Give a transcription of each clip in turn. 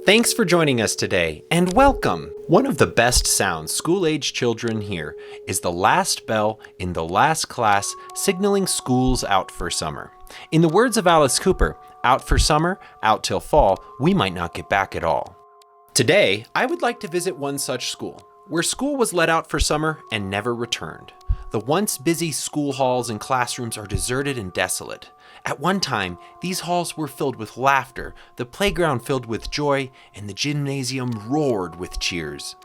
Thanks for joining us today, and welcome! One of the best sounds school-age children hear is the last bell in the last class signaling school's out for summer. In the words of Alice Cooper, out for summer, out till fall, we might not get back at all. Today, I would like to visit one such school, where school was let out for summer and never returned. The once busy school halls and classrooms are deserted and desolate. At one time, these halls were filled with laughter, the playground filled with joy, and the gymnasium roared with cheers.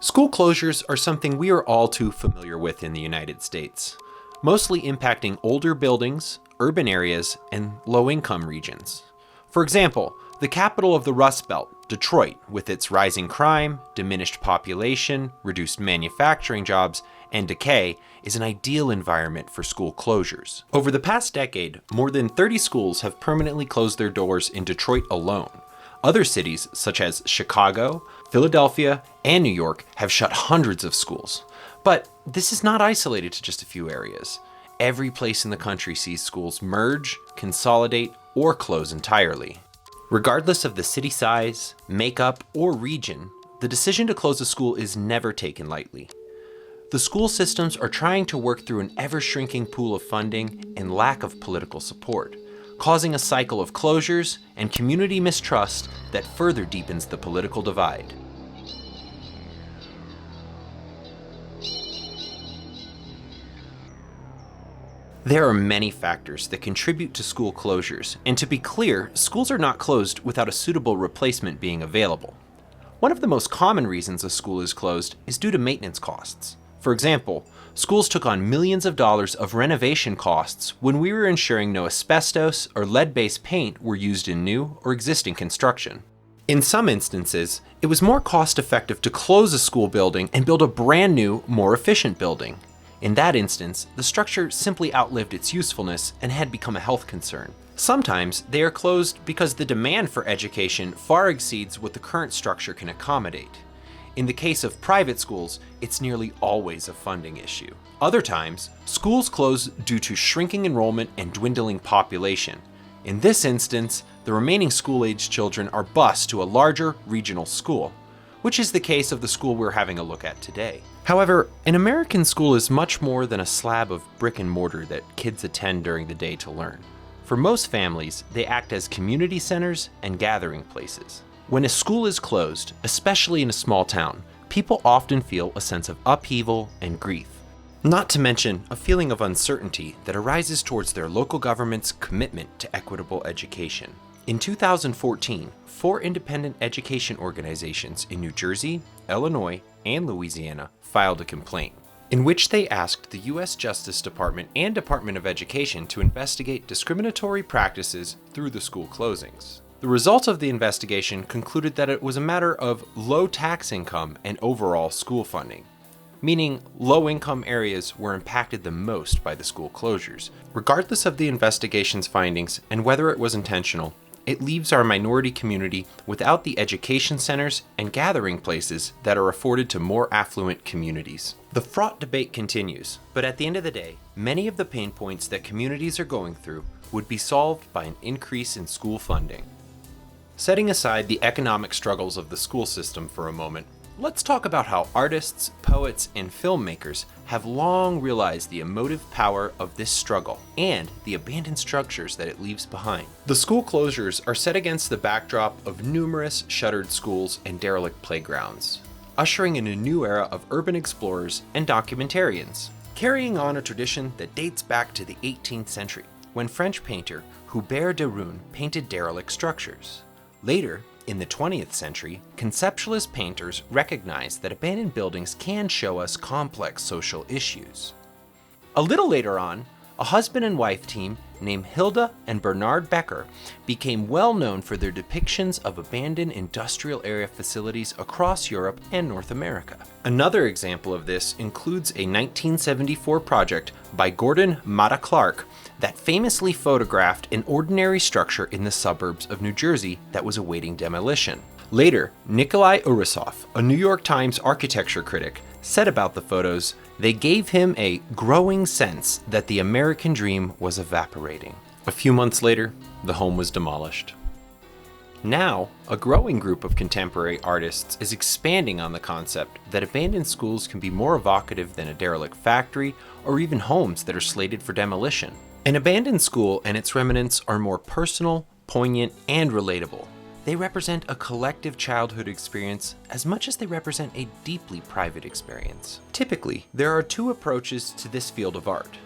School closures are something we are all too familiar with in the United States, mostly impacting older buildings, urban areas, and low-income regions. For example, the capital of the Rust Belt, Detroit, with its rising crime, diminished population, reduced manufacturing jobs, and decay, is an ideal environment for school closures. Over the past decade, more than 30 schools have permanently closed their doors in Detroit alone. Other cities, such as Chicago, Philadelphia, and New York, have shut hundreds of schools. But this is not isolated to just a few areas. Every place in the country sees schools merge, consolidate, or close entirely. Regardless of the city size, makeup, or region, the decision to close a school is never taken lightly. The school systems are trying to work through an ever-shrinking pool of funding and lack of political support, causing a cycle of closures and community mistrust that further deepens the political divide. There are many factors that contribute to school closures, and to be clear, schools are not closed without a suitable replacement being available. One of the most common reasons a school is closed is due to maintenance costs. For example, schools took on millions of dollars of renovation costs when we were ensuring no asbestos or lead-based paint were used in new or existing construction. In some instances, it was more cost-effective to close a school building and build a brand new, more efficient building. In that instance, the structure simply outlived its usefulness and had become a health concern. Sometimes they are closed because the demand for education far exceeds what the current structure can accommodate. In the case of private schools, it's nearly always a funding issue. Other times, schools close due to shrinking enrollment and dwindling population. In this instance, the remaining school-age children are bused to a larger regional school, which is the case of the school we're having a look at today. However, an American school is much more than a slab of brick and mortar that kids attend during the day to learn. For most families, they act as community centers and gathering places. When a school is closed, especially in a small town, people often feel a sense of upheaval and grief. Not to mention a feeling of uncertainty that arises towards their local government's commitment to equitable education. In 2014, 4 independent education organizations in New Jersey, Illinois, and Louisiana filed a complaint, in which they asked the U.S. Justice Department and Department of Education to investigate discriminatory practices through the school closings. The results of the investigation concluded that it was a matter of low tax income and overall school funding, meaning low-income areas were impacted the most by the school closures. Regardless of the investigation's findings and whether it was intentional, it leaves our minority community without the education centers and gathering places that are afforded to more affluent communities. The fraught debate continues, but at the end of the day, many of the pain points that communities are going through would be solved by an increase in school funding. Setting aside the economic struggles of the school system for a moment, let's talk about how artists, poets, and filmmakers have long realized the emotive power of this struggle and the abandoned structures that it leaves behind. The school closures are set against the backdrop of numerous shuttered schools and derelict playgrounds, ushering in a new era of urban explorers and documentarians, carrying on a tradition that dates back to the 18th century, when French painter Hubert de Rune painted derelict structures. Later, in the 20th century, conceptualist painters recognized that abandoned buildings can show us complex social issues. A little later on, a husband and wife team named Hilda and Bernard Becker became well known for their depictions of abandoned industrial area facilities across Europe and North America. Another example of this includes a 1974 project by Gordon Matta Clark that famously photographed an ordinary structure in the suburbs of New Jersey that was awaiting demolition. Later, Nikolai Urusov, a New York Times architecture critic, said about the photos, they gave him a growing sense that the American dream was evaporating. A few months later, the home was demolished. Now, a growing group of contemporary artists is expanding on the concept that abandoned schools can be more evocative than a derelict factory or even homes that are slated for demolition. An abandoned school and its remnants are more personal, poignant, and relatable. They represent a collective childhood experience as much as they represent a deeply private experience. Typically, there are two approaches to this field of art.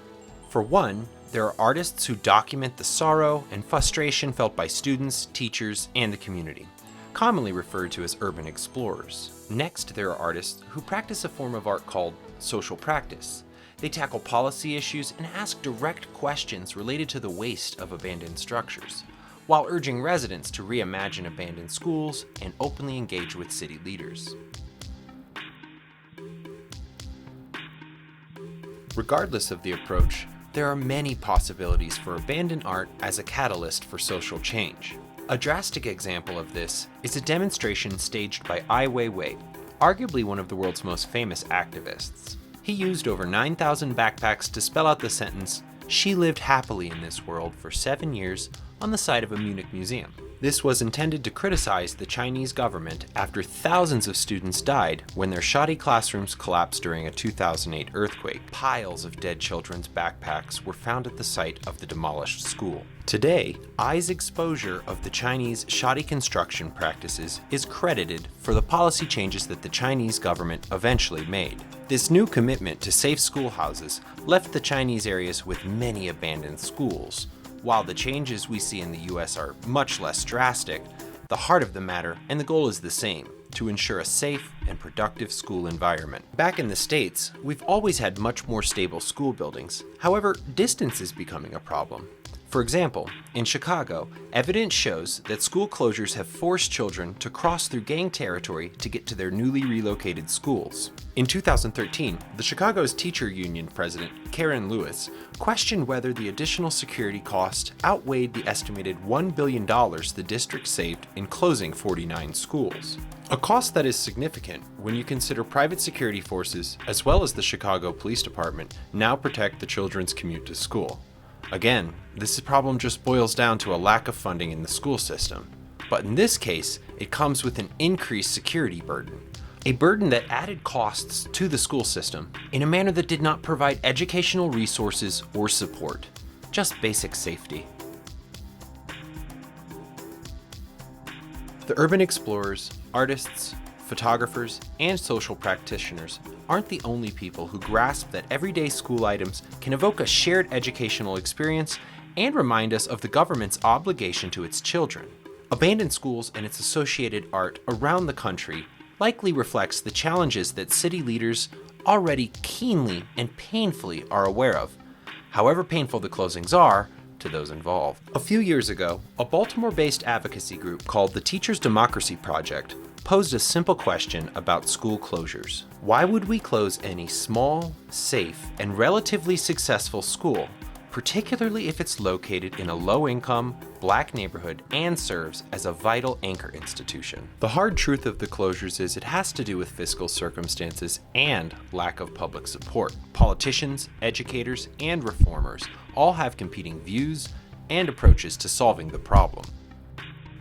For one, there are artists who document the sorrow and frustration felt by students, teachers, and the community, commonly referred to as urban explorers. Next, there are artists who practice a form of art called social practice. They tackle policy issues and ask direct questions related to the waste of abandoned structures, while urging residents to reimagine abandoned schools and openly engage with city leaders. Regardless of the approach, there are many possibilities for abandoned art as a catalyst for social change. A drastic example of this is a demonstration staged by Ai Weiwei, arguably one of the world's most famous activists. He used over 9,000 backpacks to spell out the sentence, "She lived happily in this world for 7 years," on the side of a Munich museum. This was intended to criticize the Chinese government after thousands of students died when their shoddy classrooms collapsed during a 2008 earthquake. Piles of dead children's backpacks were found at the site of the demolished school. Today, Ai's exposure of the Chinese shoddy construction practices is credited for the policy changes that the Chinese government eventually made. This new commitment to safe schoolhouses left the Chinese areas with many abandoned schools. While the changes we see in the US are much less drastic, the heart of the matter and the goal is the same: to ensure a safe and productive school environment. Back in the States, we've always had much more stable school buildings. However, distance is becoming a problem. For example, in Chicago, evidence shows that school closures have forced children to cross through gang territory to get to their newly relocated schools. In 2013, the Chicago's teacher union president, Karen Lewis, questioned whether the additional security cost outweighed the estimated $1 billion the district saved in closing 49 schools. A cost that is significant when you consider private security forces, as well as the Chicago Police Department, now protect the children's commute to school. Again, this problem just boils down to a lack of funding in the school system. But in this case, it comes with an increased security burden. A burden that added costs to the school system in a manner that did not provide educational resources or support, just basic safety. The urban explorers, artists, photographers, and social practitioners aren't the only people who grasp that everyday school items can evoke a shared educational experience and remind us of the government's obligation to its children. Abandoned schools and its associated art around the country likely reflects the challenges that city leaders already keenly and painfully are aware of, however painful the closings are to those involved. A few years ago, a Baltimore-based advocacy group called the Teachers' Democracy Project posed a simple question about school closures. Why would we close any small, safe, and relatively successful school, particularly if it's located in a low-income, Black neighborhood and serves as a vital anchor institution? The hard truth of the closures is it has to do with fiscal circumstances and lack of public support. Politicians, educators, and reformers all have competing views and approaches to solving the problem.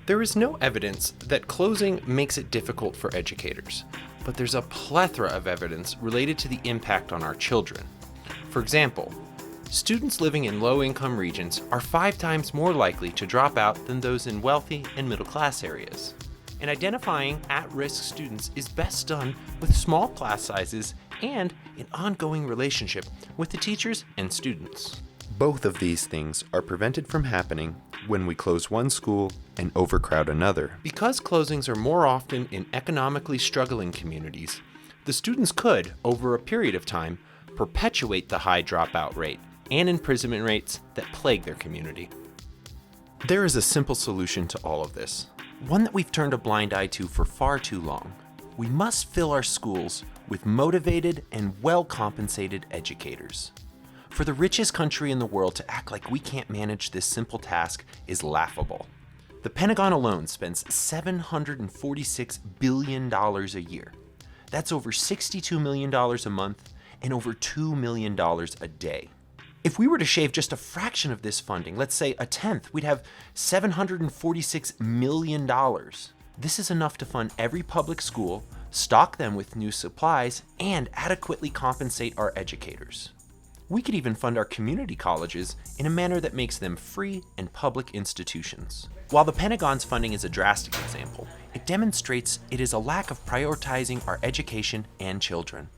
There is no evidence that closing makes it difficult for educators, but there's a plethora of evidence related to the impact on our children. For example, students living in low-income regions are 5 times more likely to drop out than those in wealthy and middle-class areas. And identifying at-risk students is best done with small class sizes and an ongoing relationship with the teachers and students. Both of these things are prevented from happening when we close one school and overcrowd another. Because closings are more often in economically struggling communities, the students could, over a period of time, perpetuate the high dropout rate and imprisonment rates that plague their community. There is a simple solution to all of this, one that we've turned a blind eye to for far too long. We must fill our schools with motivated and well-compensated educators. For the richest country in the world to act like we can't manage this simple task is laughable. The Pentagon alone spends $746 billion a year. That's over $62 million a month and over $2 million a day. If we were to shave just a fraction of this funding, let's say a tenth, we'd have $746 million. This is enough to fund every public school, stock them with new supplies, and adequately compensate our educators. We could even fund our community colleges in a manner that makes them free and public institutions. While the Pentagon's funding is a drastic example, it demonstrates it is a lack of prioritizing our education and children.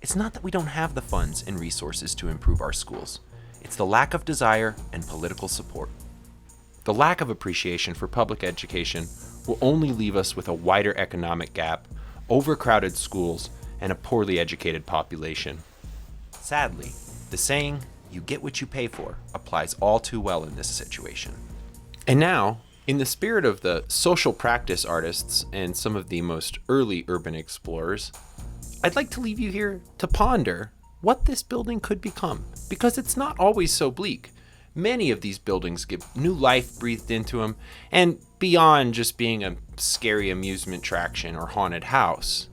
It's not that we don't have the funds and resources to improve our schools. It's the lack of desire and political support. The lack of appreciation for public education will only leave us with a wider economic gap, overcrowded schools, and a poorly educated population. Sadly, the saying, "you get what you pay for," applies all too well in this situation. And now, in the spirit of the social practice artists and some of the most early urban explorers, I'd like to leave you here to ponder what this building could become, because it's not always so bleak. Many of these buildings get new life breathed into them, and beyond just being a scary amusement attraction or haunted house.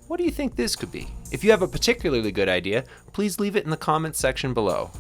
What do you think this could be? If you have a particularly good idea, please leave it in the comments section below.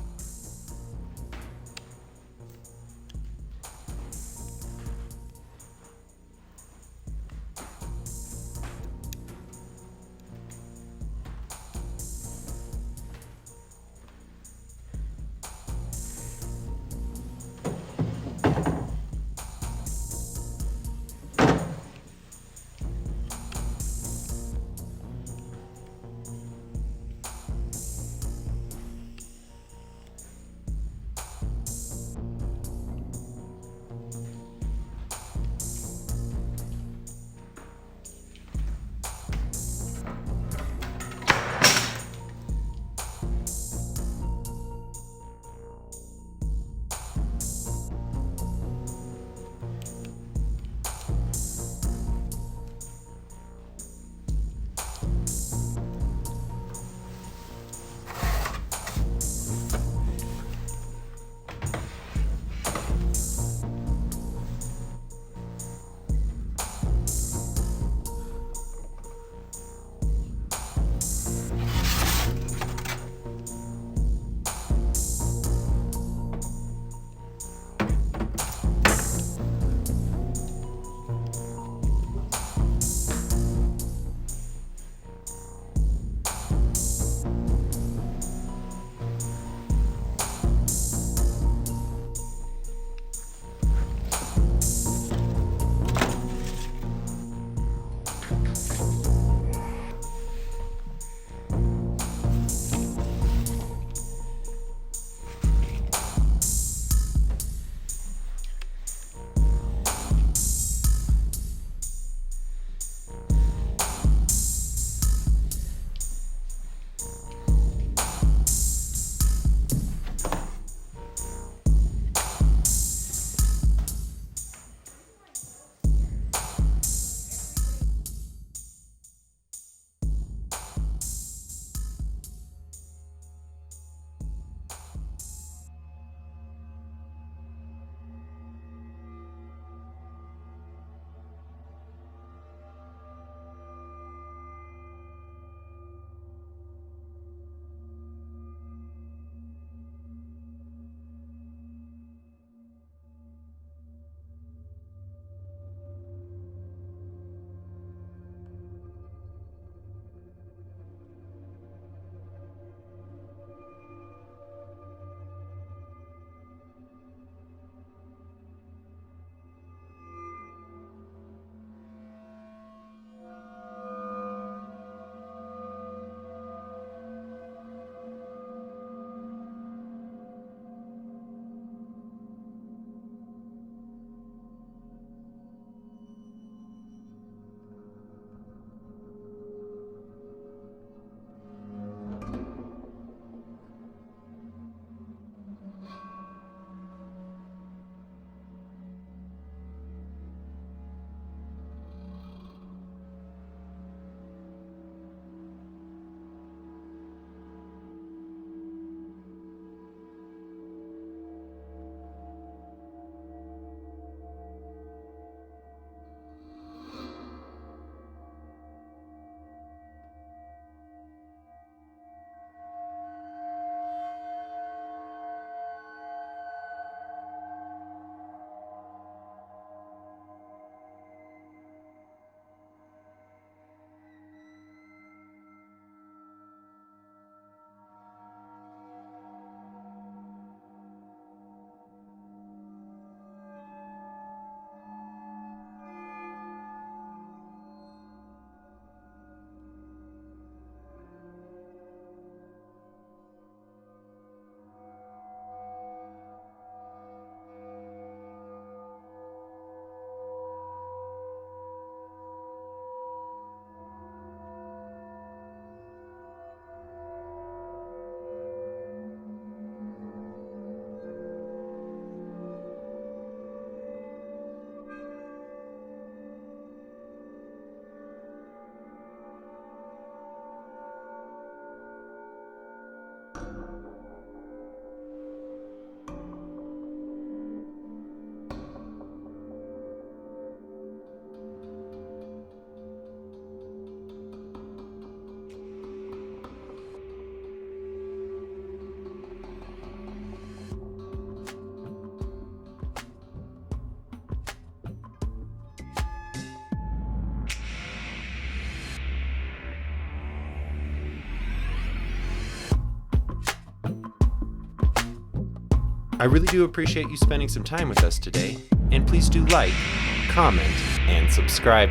I really do appreciate you spending some time with us today, and please do like, comment, and subscribe.